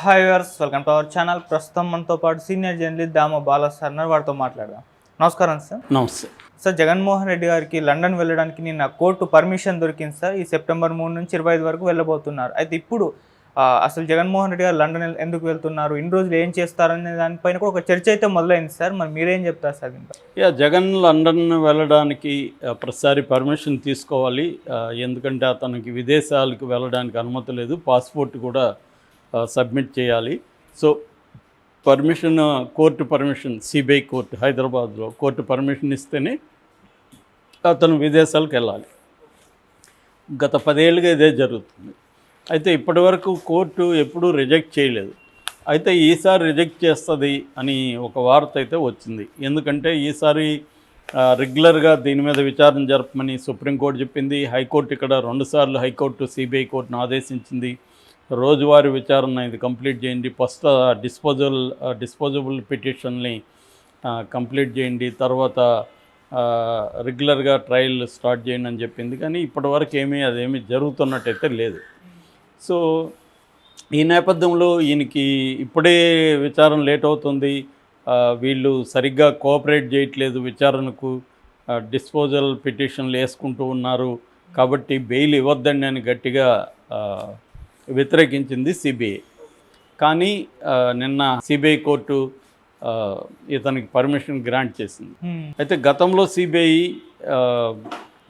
Hi viewers, welcome to our channel. ప్రస్తుతం మనతో పాటు సీనియర్ జర్నలిస్ట్ దామ బాలా సార్ వారితో మాట్లాడదాం. నమస్కారం సార్. నమస్తే సార్, జగన్మోహన్ రెడ్డి గారికి లండన్ వెళ్ళడానికి నిన్న కోర్టు పర్మిషన్ దొరికింది సార్. ఈ సెప్టెంబర్ 3 నుంచి 25 వరకు వెళ్ళబోతున్నారు. అయితే ఇప్పుడు అసలు జగన్మోహన్ రెడ్డి గారు లండన్ ఎందుకు వెళ్తున్నారు, ఇన్ని రోజులు ఏం చేస్తారనే దానిపైన కూడా ఒక చర్చ అయితే మొదలైంది సార్. మరి మీరేం చెప్తారు సార్ దీంట్లో? జగన్ లండన్ వెళ్ళడానికి ప్రతిసారి పర్మిషన్ తీసుకోవాలి. ఎందుకంటే అతనికి విదేశాలకు వెళ్ళడానికి అనుమతి లేదు, పాస్పోర్ట్ కూడా సబ్మిట్ చేయాలి. So court permission, CBI court హైదరాబాద్లో కోర్టు పర్మిషన్ ఇస్తేనే అతను విదేశాలకు వెళ్ళాలి. గత 10 ఏళ్ళుగా ఇదే జరుగుతుంది. అయితే ఇప్పటివరకు కోర్టు ఎప్పుడూ రిజెక్ట్ చేయలేదు. అయితే ఈసారి రిజెక్ట్ చేస్తుంది అని ఒక వార్త అయితే వచ్చింది. ఎందుకంటే ఈసారి రెగ్యులర్గా దీని మీద విచారణ జరపమని సుప్రీంకోర్టు చెప్పింది. హైకోర్టు ఇక్కడ 2 సార్లు హైకోర్టు సిబిఐ కోర్టును ఆదేశించింది. రోజువారీ విచారణ ఇది కంప్లీట్ చేయండి, ఫస్ట్ డిస్పోజబుల్ పిటిషన్ని కంప్లీట్ చేయండి, తర్వాత రెగ్యులర్గా ట్రయల్ స్టార్ట్ చేయండి అని చెప్పింది. కానీ ఇప్పటివరకు అదేమీ జరుగుతున్నట్టయితే లేదు. సో ఈ నేపథ్యంలో ఈయనకి ఇప్పుడే విచారణ లేట్ అవుతుంది, వీళ్ళు సరిగ్గా కోఆపరేట్ చేయట్లేదు, విచారణకు డిస్పోజల్ పిటిషన్లు వేసుకుంటూ ఉన్నారు, కాబట్టి బెయిల్ ఇవ్వద్దండి అని గట్టిగా వ్యతిరేకించింది సిబిఐ. కానీ నిన్న సిబిఐ కోర్టు ఇతనికి పర్మిషన్ గ్రాంట్ చేసింది. అయితే గతంలో సిబిఐ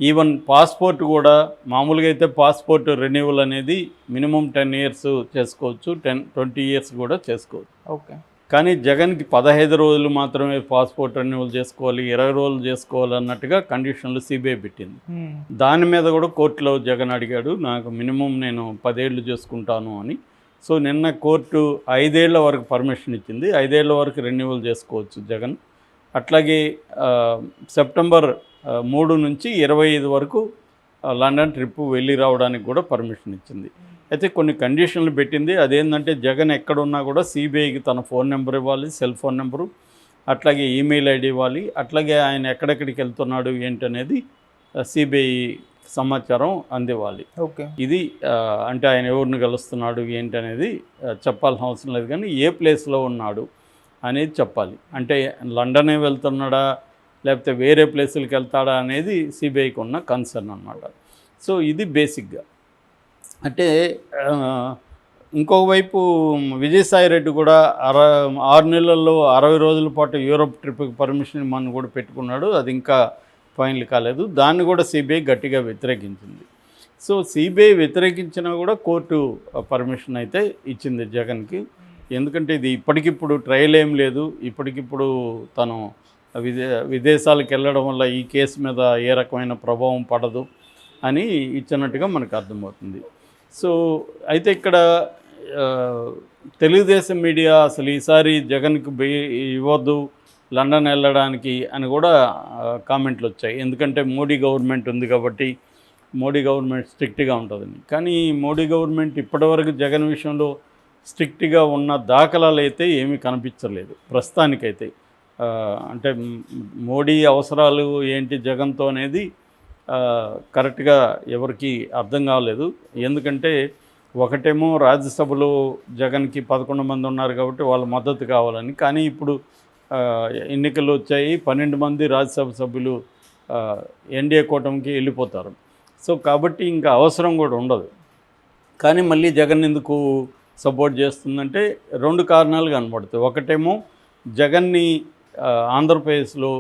ఈవెన్ పాస్పోర్ట్ కూడా, మామూలుగా అయితే పాస్పోర్ట్ రెన్యువల్ అనేది మినిమం 10 years చేసుకోవచ్చు, 20 years కూడా చేసుకోవచ్చు. ఓకే. కానీ జగన్కి 15 రోజులు మాత్రమే పాస్పోర్ట్ రెన్యువల్ చేసుకోవాలి, 20 రోజులు చేసుకోవాలి అన్నట్టుగా కండిషన్లు సిబిఐ పెట్టింది. దాని మీద కూడా కోర్టులో జగన్ అడిగాడు, నాకు మినిమం నేను 10 ఏళ్ళు చేసుకుంటాను అని. సో నిన్న కోర్టు 5 ఏళ్ల వరకు పర్మిషన్ ఇచ్చింది, 5 ఏళ్ల వరకు రెన్యువల్ చేసుకోవచ్చు జగన్. అట్లాగే సెప్టెంబర్ 3 నుంచి 25 వరకు లండన్ ట్రిప్ వెళ్ళి రావడానికి కూడా పర్మిషన్ ఇచ్చింది. అయితే కొన్ని కండిషన్లు పెట్టింది. అదేంటంటే జగన్ ఎక్కడున్నా కూడా సిబిఐకి తన ఫోన్ నెంబర్ ఇవ్వాలి, సెల్ ఫోన్ నెంబరు, అట్లాగే ఈమెయిల్ ఐడి ఇవ్వాలి, అట్లాగే ఆయన ఎక్కడెక్కడికి వెళ్తున్నాడు ఏంటనేది సిబిఐ సమాచారం అందివ్వాలి. ఓకే. ఇది అంటే ఆయన ఎవరిని కలుస్తున్నాడు ఏంటనేది చెప్పాల్సిన అవసరం లేదు, కానీ ఏ ప్లేస్లో ఉన్నాడు అనేది చెప్పాలి. అంటే లండనే వెళ్తున్నాడా లేకపోతే వేరే ప్లేసులకి వెళ్తాడా అనేది సిబిఐకి ఉన్న కన్సర్న్ అన్నమాట. సో ఇది బేసిక్గా. అంటే ఇంకొక వైపు విజయసాయిరెడ్డి కూడా 6 నెలల్లో 60 రోజుల పాటు యూరోప్ ట్రిప్కి పర్మిషన్ మనం కూడా పెట్టుకున్నాడు, అది ఇంకా ఫైనల్ కాలేదు. దాన్ని కూడా సిబిఐ గట్టిగా వ్యతిరేకించింది. సో సిబిఐ వ్యతిరేకించినా కూడా కోర్టు పర్మిషన్ అయితే ఇచ్చింది జగన్కి. ఎందుకంటే ఇది ఇప్పటికిప్పుడు ట్రయల్ ఏం లేదు, ఇప్పటికిప్పుడు తను విదేశాలకు వెళ్ళడం వల్ల ఈ కేసు మీద ఏ రకమైన ప్రభావం పడదు అని ఇచ్చినట్టుగా మనకు అర్థమవుతుంది. సో అయితే ఇక్కడ తెలుగుదేశం మీడియా అసలు ఈసారి జగన్కి ఇవ్వద్దు లండన్ వెళ్ళడానికి అని కూడా కామెంట్లు వచ్చాయి. ఎందుకంటే మోడీ గవర్నమెంట్ ఉంది కాబట్టి మోడీ గవర్నమెంట్ స్ట్రిక్ట్గా ఉంటుందని. కానీ మోడీ గవర్నమెంట్ ఇప్పటివరకు జగన్ విషయంలో స్ట్రిక్ట్గా ఉన్న దాఖలాలు అయితే ఏమీ కనిపించలేదు ప్రస్తుతానికైతే. అంటే మోడీ అవసరాలు ఏంటి జగన్తో అనేది కరెక్ట్గా ఎవరికి అర్థం కాలేదు. ఎందుకంటే ఒకటేమో రాజ్యసభలో జగన్కి 11 మంది ఉన్నారు కాబట్టి వాళ్ళ మద్దతు కావాలని, కానీ ఇప్పుడు ఎన్నికలు వచ్చాయి, 12 మంది రాజ్యసభ సభ్యులు ఎన్డీఏ కూటమికి వెళ్ళిపోతారు. సో కాబట్టి ఇంకా అవసరం కూడా ఉండదు. కానీ మళ్ళీ జగన్ ఎందుకు సపోర్ట్ చేస్తుందంటే 2 కారణాలు కనబడతాయి. ఒకటేమో జగన్ని ఆంధ్రప్రదేశ్లో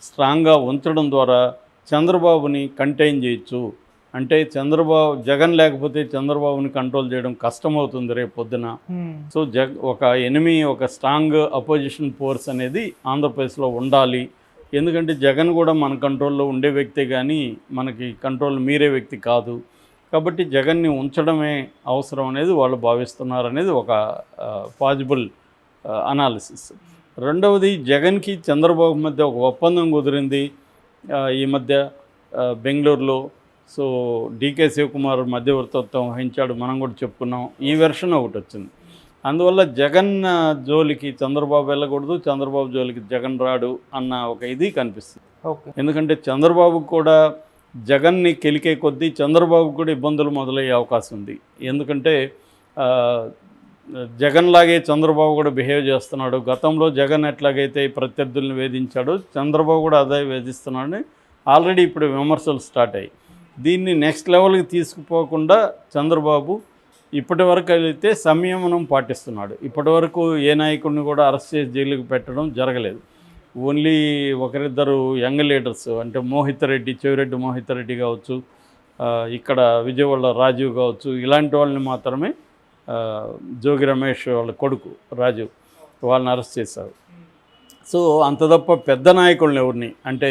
స్ట్రాంగ్గా ఉంచడం ద్వారా చంద్రబాబుని కంటైన్ చేయొచ్చు. అంటే జగన్ లేకపోతే చంద్రబాబుని కంట్రోల్ చేయడం కష్టమవుతుంది రేపు పొద్దున. సో ఒక స్ట్రాంగ్ అపోజిషన్ ఫోర్స్ అనేది ఆంధ్రప్రదేశ్లో ఉండాలి. ఎందుకంటే జగన్ కూడా మన కంట్రోల్లో ఉండే వ్యక్తే కానీ మనకి కంట్రోల్ మీరే వ్యక్తి కాదు. కాబట్టి జగన్ని ఉంచడమే అవసరం అనేది వాళ్ళు భావిస్తున్నారు అనేది ఒక పాజిబుల్ అనాలిసిస్. రెండవది, జగన్కి చంద్రబాబు మధ్య ఒక ఒప్పందం కుదిరింది ఈ మధ్య బెంగళూరులో. సో డీకే శివకుమార్ మధ్యవర్తిత్వం వహించాడు, మనం కూడా చెప్పుకున్నాం. ఈ వెర్షన్ ఒకటి వచ్చింది. అందువల్ల జగన్ జోలికి చంద్రబాబు వెళ్ళకూడదు, చంద్రబాబు జోలికి జగన్ రాడు అన్న ఒక ఇది కనిపిస్తుంది. ఎందుకంటే చంద్రబాబు కూడా జగన్ని కెలికే కొద్దీ చంద్రబాబు కూడా ఇబ్బందులు మొదలయ్యే అవకాశం ఉంది. ఎందుకంటే జగన్ లాగే చంద్రబాబు కూడా బిహేవ్ చేస్తున్నాడు. గతంలో జగన్ ఎట్లాగైతే ప్రత్యర్థుల్ని వేధించాడో చంద్రబాబు కూడా అదే వేధిస్తున్నాడని ఆల్రెడీ ఇప్పుడు విమర్శలు స్టార్ట్ అయ్యాయి. దీన్ని నెక్స్ట్ లెవెల్కి తీసుకుపోకుండా చంద్రబాబు ఇప్పటి వరకు అయితే సంయమనం పాటిస్తున్నాడు. ఇప్పటి వరకు ఏ నాయకుడిని కూడా అరెస్ట్ చేసి జైలుకి పెట్టడం జరగలేదు. ఓన్లీ ఒకరిద్దరు యంగ్ లీడర్స్ అంటే మోహిత్ రెడ్డి, చెవిరెడ్డి మోహిత్ రెడ్డి కావచ్చు, ఇక్కడ విజయవాడ రాజీవ్ కావచ్చు, ఇలాంటి వాళ్ళని మాత్రమే జోగి రమేష్ వాళ్ళ కొడుకు రాజు వాళ్ళని అరెస్ట్ చేశారు. సో అంత తప్ప పెద్ద నాయకులను ఎవరిని అంటే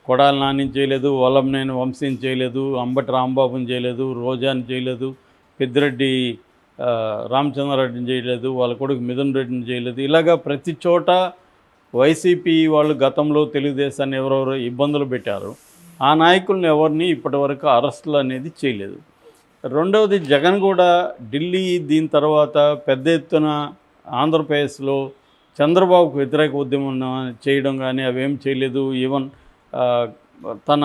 కొడాలి నాని చేయలేదు, వల్లంనేని వంశీని చేయలేదు, అంబటి రాంబాబుని చేయలేదు, రోజాని చేయలేదు, పెద్దిరెడ్డి రామచంద్రారెడ్డిని చేయలేదు, వాళ్ళ కొడుకు మిథున్ రెడ్డిని చేయలేదు. ఇలాగా ప్రతి చోట వైసీపీ వాళ్ళు గతంలో తెలుగుదేశాన్ని ఎవరెవరో ఇబ్బందులు పెట్టారు. ఆ నాయకులను ఎవరిని ఇప్పటివరకు అరెస్టులు అనేది చేయలేదు. రెండవది జగన్ కూడా ఢిల్లీ దీని తర్వాత పెద్ద ఎత్తున ఆంధ్రప్రదేశ్లో చంద్రబాబుకు వ్యతిరేక ఉద్యమం చేయడం కానీ అవేం చేయలేదు. ఈవెన్ తన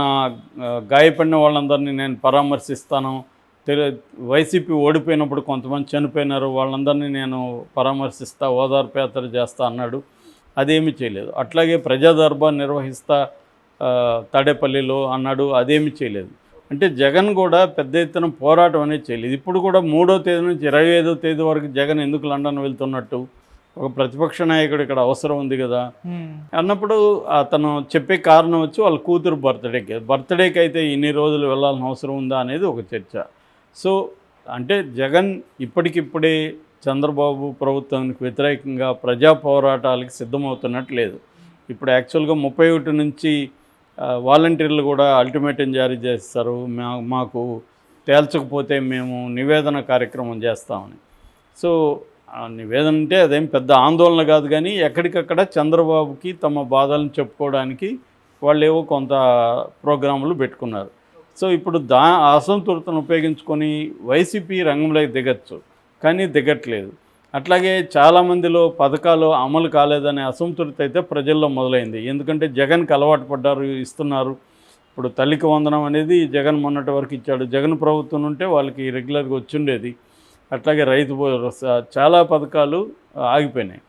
గాయపడిన వాళ్ళందరినీ నేను పరామర్శిస్తాను, వైసీపీ ఓడిపోయినప్పుడు కొంతమంది చనిపోయినారు, వాళ్ళందరినీ నేను పరామర్శిస్తా, ఓదార్పు యాత్ర చేస్తా అన్నాడు. అదేమీ చేయలేదు. అట్లాగే ప్రజా దర్బార్ నిర్వహిస్తా తాడేపల్లిలో అన్నాడు, అదేమీ చేయలేదు. అంటే జగన్ కూడా పెద్ద ఎత్తున పోరాటం అనేది చేయలేదు. ఇప్పుడు కూడా 3వ తేదీ నుంచి 25వ తేదీ వరకు జగన్ ఎందుకు లండన్ వెళ్తున్నట్టు, ఒక ప్రతిపక్ష నాయకుడు ఇక్కడ అవసరం ఉంది కదా అన్నప్పుడు అతను చెప్పే కారణం వచ్చి వాళ్ళ కూతురు బర్త్డేకి అయితే ఇన్ని రోజులు వెళ్ళాల్సిన అవసరం ఉందా అనేది ఒక చర్చ. సో అంటే జగన్ ఇప్పటికిప్పుడే చంద్రబాబు ప్రభుత్వానికి వ్యతిరేకంగా ప్రజా పోరాటాలకి సిద్ధమవుతున్నట్టు లేదు. ఇప్పుడు యాక్చువల్గా 31 నుంచి వాలంటీర్లు కూడా అల్టిమేటం జారీ చేస్తారు, మాకు తేల్చకపోతే మేము నివేదన కార్యక్రమం చేస్తామని. సో నివేదన అంటే అదేం పెద్ద ఆందోళన కాదు, కానీ ఎక్కడికక్కడ చంద్రబాబుకి తమ బాధలను చెప్పుకోవడానికి వాళ్ళు ఏవో కొంత ప్రోగ్రాములు పెట్టుకున్నారు. సో ఇప్పుడు అసంతృప్తిని ఉపయోగించుకొని వైసీపీ రంగంలోకి దిగచ్చు, కానీ దిగట్లేదు. అట్లాగే చాలామందిలో పథకాలు అమలు కాలేదనే అసంతృప్తి అయితే ప్రజల్లో మొదలైంది. ఎందుకంటే జగన్కి అలవాటు పడ్డారు, ఇస్తున్నారు. ఇప్పుడు తల్లికి వందనం అనేది జగన్ మొన్నటి వరకు ఇచ్చాడు. జగన్ ప్రభుత్వం ఉంటే వాళ్ళకి రెగ్యులర్గా వచ్చిండేది. అట్లాగే రైతు చాలా పథకాలు ఆగిపోయినాయి.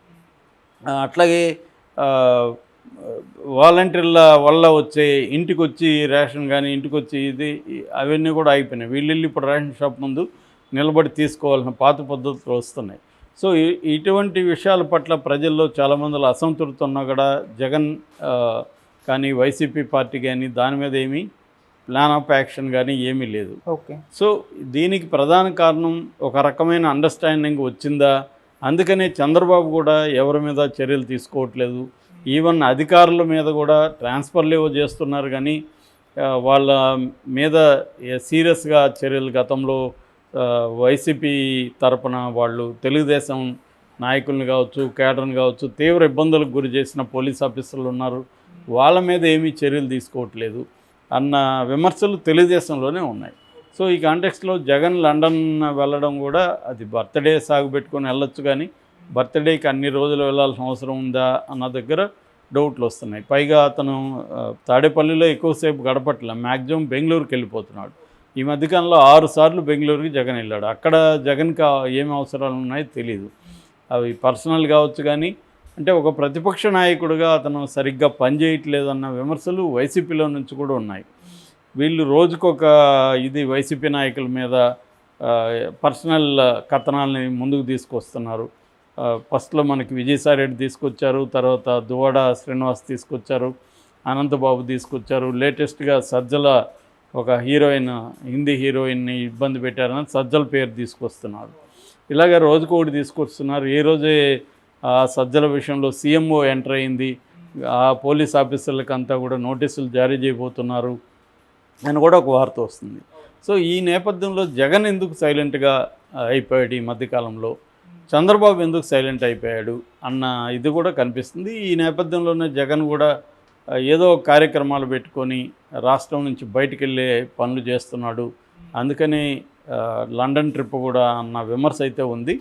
అట్లాగే వాలంటీర్ల వల్ల వచ్చే ఇంటికి వచ్చి రేషన్ కానీ ఇంటికి వచ్చి అవన్నీ కూడా ఆగిపోయినాయి. వీళ్ళు ఇప్పుడు రేషన్ షాప్ ముందు నిలబడి తీసుకోవాల్సిన పాత పద్ధతులు వస్తున్నాయి. సో ఇటువంటి విషయాల పట్ల ప్రజల్లో చాలామందిలో అసంతృప్తి ఉన్నా కూడా జగన్ కానీ వైసీపీ పార్టీ కానీ దాని మీద ఏమీ ప్లాన్ ఆఫ్ యాక్షన్ కానీ ఏమీ లేదు. ఓకే. సో దీనికి ప్రధాన కారణం ఒక రకమైన అండర్స్టాండింగ్ వచ్చిందా, అందుకనే చంద్రబాబు కూడా ఎవరి మీద చర్యలు తీసుకోవట్లేదు. ఈవెన్ అధికారుల మీద కూడా ట్రాన్స్ఫర్లు ఏవో చేస్తున్నారు, కానీ వాళ్ళ మీద సీరియస్గా చర్యలు గతంలో వైసీపీ తరపున వాళ్ళు తెలుగుదేశం నాయకుల్ని కావచ్చు, కేడర్ని కావచ్చు తీవ్ర ఇబ్బందులకు గురి చేసిన పోలీస్ ఆఫీసర్లు ఉన్నారు, వాళ్ళ మీద ఏమీ చర్యలు తీసుకోవట్లేదు అన్న విమర్శలు తెలుగుదేశంలోనే ఉన్నాయి. సో ఈ కాంటెక్స్ట్లో జగన్ లండన్ వెళ్ళడం కూడా అది బర్త్డే సాగుపెట్టుకొని వెళ్ళొచ్చు, కానీ బర్త్డేకి అన్ని రోజులు వెళ్ళాల్సిన అవసరం ఉందా అన్న దగ్గర డౌట్లు వస్తున్నాయి. పైగా అతను తాడేపల్లిలో ఎక్కువసేపు గడపట్ల, మ్యాక్సిమం బెంగళూరుకి వెళ్ళిపోతున్నాడు. ఈ మధ్యకాలంలో 6 సార్లు బెంగళూరుకి జగన్ వెళ్ళాడు. అక్కడ జగన్కి ఏమి అవసరాలు ఉన్నాయో తెలియదు, అవి పర్సనల్ కావచ్చు, కానీ అంటే ఒక ప్రతిపక్ష నాయకుడిగా అతను సరిగ్గా పనిచేయట్లేదన్న విమర్శలు వైసీపీలో నుంచి కూడా ఉన్నాయి. వీళ్ళు రోజుకొక వైసీపీ నాయకుల మీద పర్సనల్ కథనాలని ముందుకు తీసుకొస్తున్నారు. ఫస్ట్లో మనకి విజయసాయిరెడ్డి తీసుకొచ్చారు, తర్వాత దువ్వాడ శ్రీనివాస్ తీసుకొచ్చారు, అనంతబాబు తీసుకొచ్చారు, లేటెస్ట్గా సజ్జల ఒక హీరోయిన్, హిందీ హీరోయిన్ని ఇబ్బంది పెట్టారని సజ్జల పేరు తీసుకొస్తున్నారు. ఇలాగ రోజుకోటి తీసుకొస్తున్నారు. ఏ రోజే సజ్జల విషయంలో సీఎంఓ ఎంటర్ అయింది, ఆ పోలీస్ ఆఫీసర్లకు అంతా కూడా నోటీసులు జారీ చేయబోతున్నారు అని కూడా ఒక వార్త వస్తుంది. సో ఈ నేపథ్యంలో జగన్ ఎందుకు సైలెంట్గా అయిపోయాడు ఈ మధ్యకాలంలో, చంద్రబాబు ఎందుకు సైలెంట్ అయిపోయాడు అన్న ఇది కూడా కనిపిస్తుంది. ఈ నేపథ్యంలోనే జగన్ కూడా ఏదో కార్యక్రమాలు పెట్టుకొని రాష్ట్రం నుంచి బయటికి వెళ్ళే పనులు చేస్తున్నాడు, అందుకని లండన్ ట్రిప్ కూడా అన్న విమర్శ అయితే ఉంది.